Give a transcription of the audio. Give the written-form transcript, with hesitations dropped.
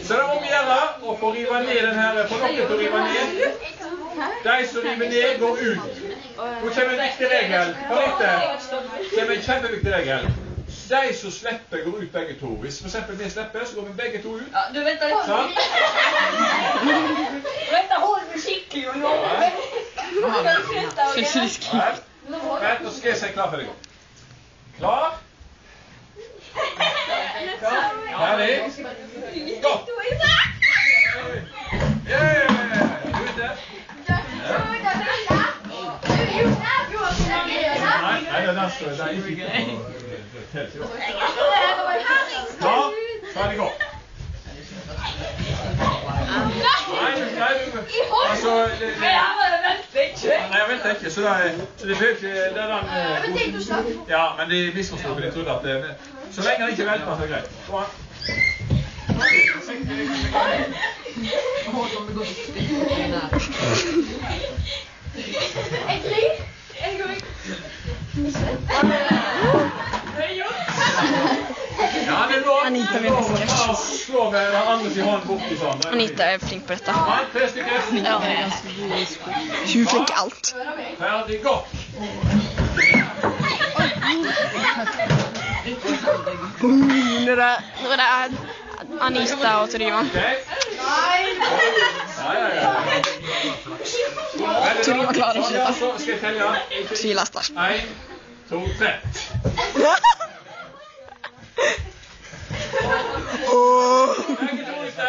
Så da må vi gjøre å få rive ned den her, få dere til å rive ned. De som river ned, går ut. Nå kommer en viktig regel. Hør litt. Det er en kjempeviktig regel. De som slipper, går ut begge to. Hvis for eksempel vi slipper, så går vi begge to ut. Ja, du venter litt. Sånn. Vent, hold meg skikkelig og nå. Vent, nå skal jeg se klar for deg. Klar? Ferdig? Gå! Yeah! Ute. Nei, det er nesten. Det er ikke klar? Ferdig, gå! Nei, altså... Nei, jeg vet ikke, så det er ikke... Ja, men de misforstår, for de trodde at det... Så lenge han ikke velter, så er det greit. Gå an. Anita vet inte sketch. Slå med den andre sin hånd bort i sånn. Anita är flink på detta. Ja, 3 stykker. Ja. Hur flink allt. Ferdig, gå! Nu är det Anita och Torivan. Torivan klarar sig detta. Så skal jeg telle. Tvilastar. 1, 2, 3. Begge to ute.